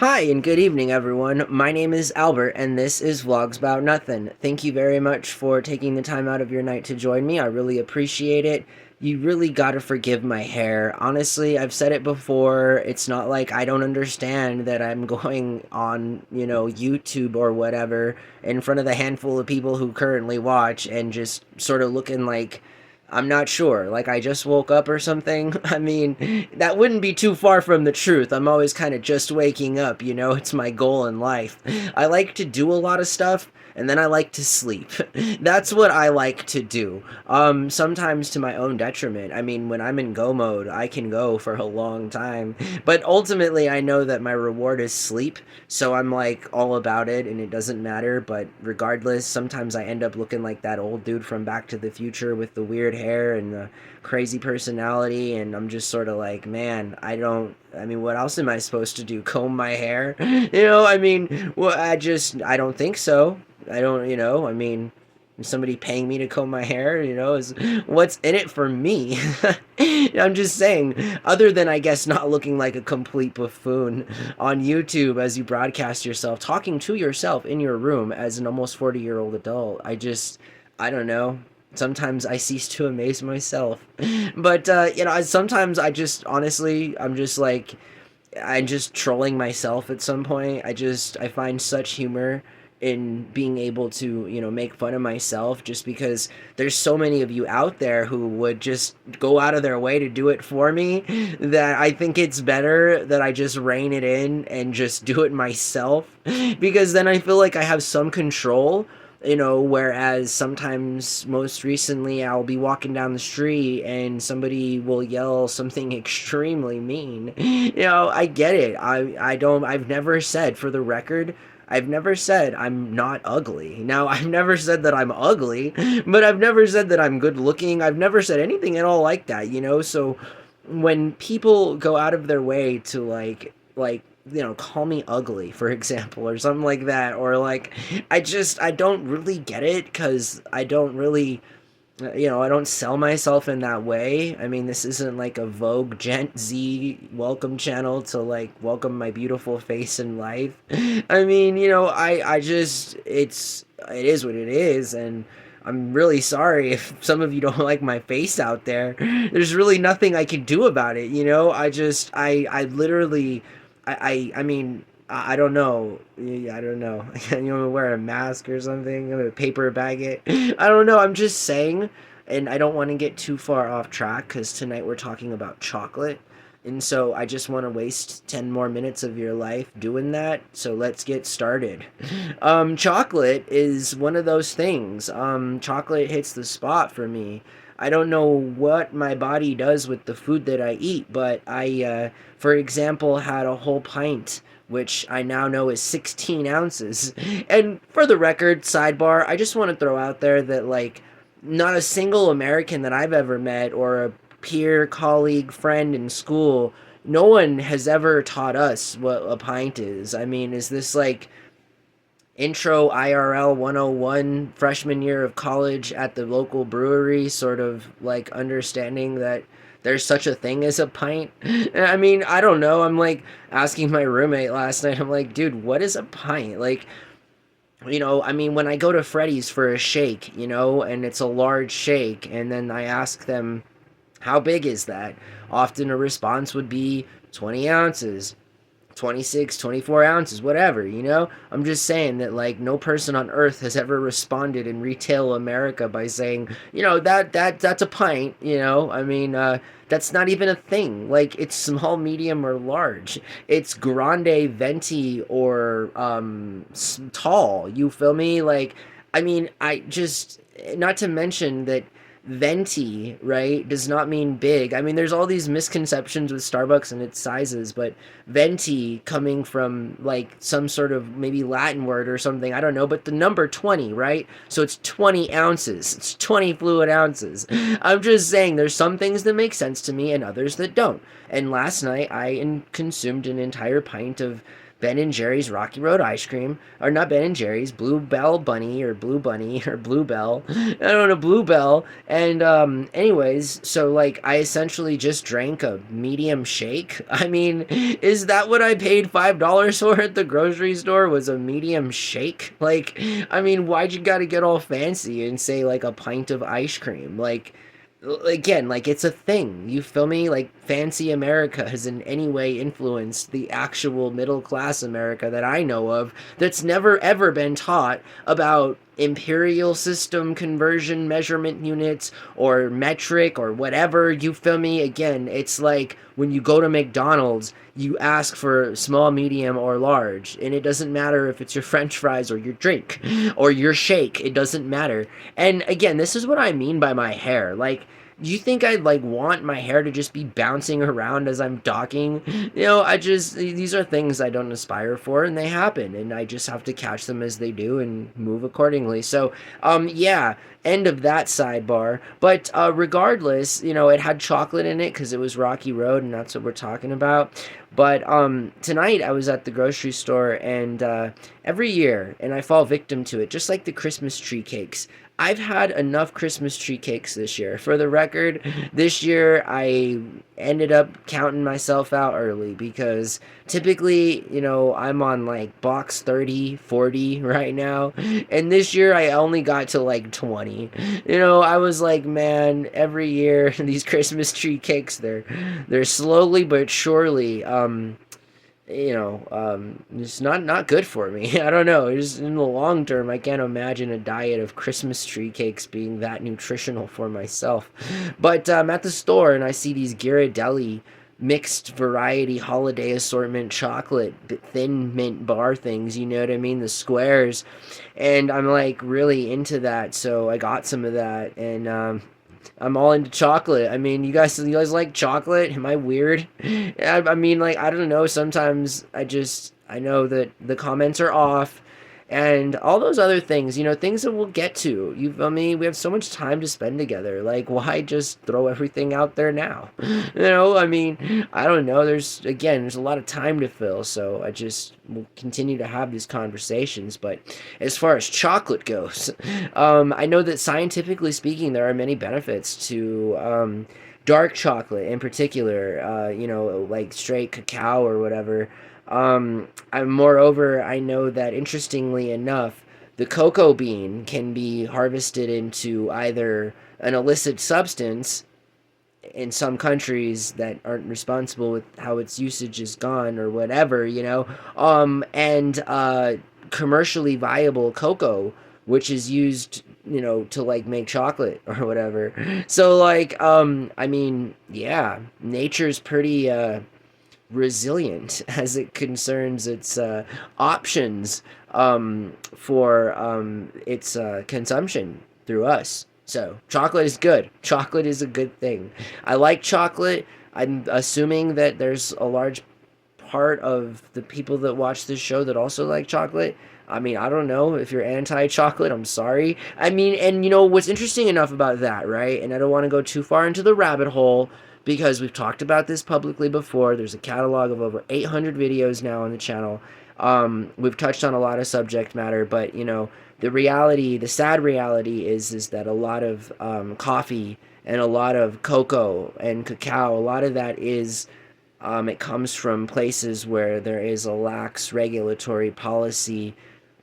Hi and good evening, everyone. My name is Albert, and this is Vlogs About Nothing. Thank you very much for taking the time out of your night to join me. I really appreciate it. You really gotta forgive my hair. Honestly, I've said it before. It's not like I don't understand that I'm going on, YouTube or whatever in front of the handful of people who currently watch and just sort of looking like I'm not sure. Like I just woke up or something. I mean, that wouldn't be too far from the truth. I'm always kind of just waking up, it's my goal in life. I like to do a lot of stuff and then I like to sleep. That's what I like to do. Sometimes to my own detriment. I mean, when I'm in go mode, I can go for a long time. But ultimately, I know that my reward is sleep. So I'm like all about it and it doesn't matter. But regardless, sometimes I end up looking like that old dude from Back to the Future with the weird hair and the crazy personality. And I'm just sort of like, man, I mean, what else am I supposed to do? Comb my hair? I mean, well, I don't think so. I don't, I mean, somebody paying me to comb my hair, is what's in it for me. I'm just saying, other than I guess not looking like a complete buffoon on YouTube as you broadcast yourself, talking to yourself in your room as an almost 40-year-old adult, I don't know. Sometimes I cease to amaze myself. But, sometimes honestly, I'm just trolling myself at some point. I find such humor in being able to, make fun of myself just because there's so many of you out there who would just go out of their way to do it for me that I think it's better that I just rein it in and just do it myself because then I feel like I have some control. Whereas sometimes, most recently, I'll be walking down the street and somebody will yell something extremely mean. I get it. I've never said, for the record, I've never said I'm not ugly. Now, I've never said that I'm ugly, but I've never said that I'm good looking. I've never said anything at all like that. So when people go out of their way to call me ugly, for example, or something like that, or like I don't really get it because I don't really, I don't sell myself in that way. I mean, this isn't like a Vogue Gent Z welcome channel to like welcome my beautiful face in life. I mean, I just it is what it is, and I'm really sorry if some of you don't like my face out there. There's really nothing I can do about it, I literally, I mean, I don't know. I don't know. Can you wear a mask or something? A paper bag it? I don't know. I'm just saying, and I don't want to get too far off track because tonight we're talking about chocolate. And so I just want to waste 10 more minutes of your life doing that. So let's get started. Chocolate is one of those things. Chocolate hits the spot for me. I don't know what my body does with the food that I eat, but for example, had a whole pint, which I now know is 16 ounces. And for the record, sidebar, I just want to throw out there that, like, not a single American that I've ever met or a peer, colleague, friend in school, no one has ever taught us what a pint is. I mean, is this like intro IRL 101 freshman year of college at the local brewery, sort of like understanding that there's such a thing as a pint? I mean, I don't know. I'm like asking my roommate last night, I'm like, dude, what is a pint? Like, I mean, when I go to Freddy's for a shake, and it's a large shake, and then I ask them, how big is that? Often a response would be 20 ounces, 26, 24 ounces, whatever, I'm just saying that, like, no person on earth has ever responded in retail America by saying, that's a pint, I mean, that's not even a thing. Like, it's small, medium, or large. It's grande, venti, or tall. You feel me? Like, I mean, not to mention that venti, right, does not mean big. I mean, there's all these misconceptions with Starbucks and its sizes, but venti coming from like some sort of maybe Latin word or something, I don't know, but the number 20, right? So it's 20 ounces. It's 20 fluid ounces. I'm just saying there's some things that make sense to me and others that don't. And last night I consumed an entire pint of Ben and Jerry's Rocky Road ice cream, or not Ben and Jerry's, Bluebell Bunny or Blue Bunny or Bluebell. I don't know, Bluebell. And anyways, so like I essentially just drank a medium shake. I mean, is that what I paid $5 for at the grocery store? Was a medium shake? Like, I mean, why'd you gotta get all fancy and say like a pint of ice cream? Like, again, like it's a thing, you feel me? Like fancy America has in any way influenced the actual middle class America that I know of, that's never ever been taught about imperial system conversion measurement units or metric or whatever, you feel me? Again, it's like when you go to McDonald's, you ask for small, medium, or large, and it doesn't matter if it's your french fries or your drink or your shake, it doesn't matter. And again, this is what I mean by my hair. Like, do you think I'd like want my hair to just be bouncing around as I'm talking? You know, I just, these are things I don't aspire for, and they happen, and I just have to catch them as they do and move accordingly. So, yeah, end of that sidebar. But regardless, you know, it had chocolate in it because it was Rocky Road, and that's what we're talking about. But tonight I was at the grocery store, and every year, and I fall victim to it, just like the Christmas tree cakes. I've had enough Christmas tree cakes this year. For the record, this year I ended up counting myself out early because typically, you know, I'm on like box 30, 40 right now. And this year I only got to like 20. You know, I was like, man, every year these Christmas tree cakes, they're slowly but surely it's not good for me. I don't know. Just in the long term, I can't imagine a diet of Christmas tree cakes being that nutritional for myself. But I'm at the store and I see these Ghirardelli mixed variety holiday assortment chocolate thin mint bar things, you know what I mean, the squares, and I'm like really into that, so I got some of that. And I'm all into chocolate. I mean, you guys like chocolate? Am I weird? I mean, like, I don't know. Sometimes I know that the comments are off and all those other things, you know, things that we'll get to. You feel me? We have so much time to spend together. Like, why just throw everything out there now? You know, I mean, I don't know. There's a lot of time to fill. So I just will continue to have these conversations. But as far as chocolate goes, I know that scientifically speaking, there are many benefits to dark chocolate in particular, like straight cacao or whatever. Moreover, I know that interestingly enough, the cocoa bean can be harvested into either an illicit substance in some countries that aren't responsible with how its usage is gone or whatever, and commercially viable cocoa, which is used, to like make chocolate or whatever. So like, I mean, yeah, nature's pretty resilient as it concerns its options for its consumption through us. So chocolate is good. Chocolate is a good thing. I like chocolate. I'm assuming that there's a large part of the people that watch this show that also like chocolate. I mean, I don't know if you're anti-chocolate. I'm sorry. I mean, and what's interesting enough about that, right? And I don't want to go too far into the rabbit hole because we've talked about this publicly before. There's a catalog of over 800 videos now on the channel. We've touched on a lot of subject matter, but the sad reality is that a lot of coffee and a lot of cocoa and cacao, a lot of that is it comes from places where there is a lax regulatory policy,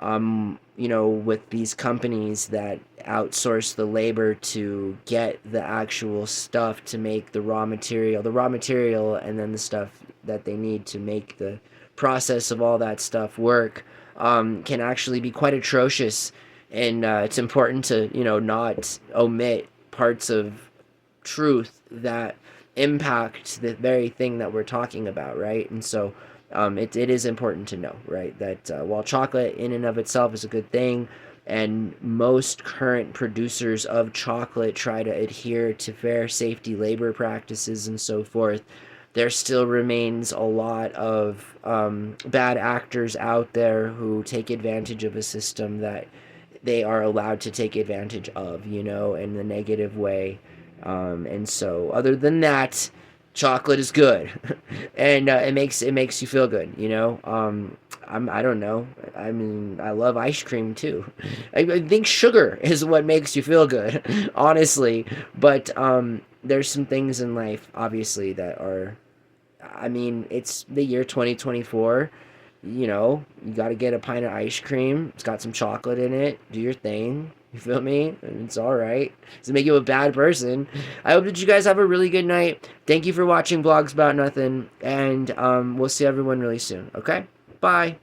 with these companies that outsource the labor to get the actual stuff to make the raw material, and then the stuff that they need to make the process of all that stuff work, can actually be quite atrocious. And it's important to, not omit parts of truth that impact the very thing that we're talking about, right? And so it is important to know, right, that while chocolate in and of itself is a good thing, and most current producers of chocolate try to adhere to fair safety labor practices and so forth, there still remains a lot of bad actors out there who take advantage of a system that they are allowed to take advantage of, in the negative way. And so other than that, chocolate is good. And it makes you feel good, I don't know. I mean, I love ice cream too. I think sugar is what makes you feel good, honestly. But there's some things in life, obviously, that are. I mean, it's the year 2024. You know, you got to get a pint of ice cream. It's got some chocolate in it. Do your thing. You feel me? And it's all right. Doesn't make you a bad person. I hope that you guys have a really good night. Thank you for watching Vlogs About Nothing. And we'll see everyone really soon. Okay? Bye.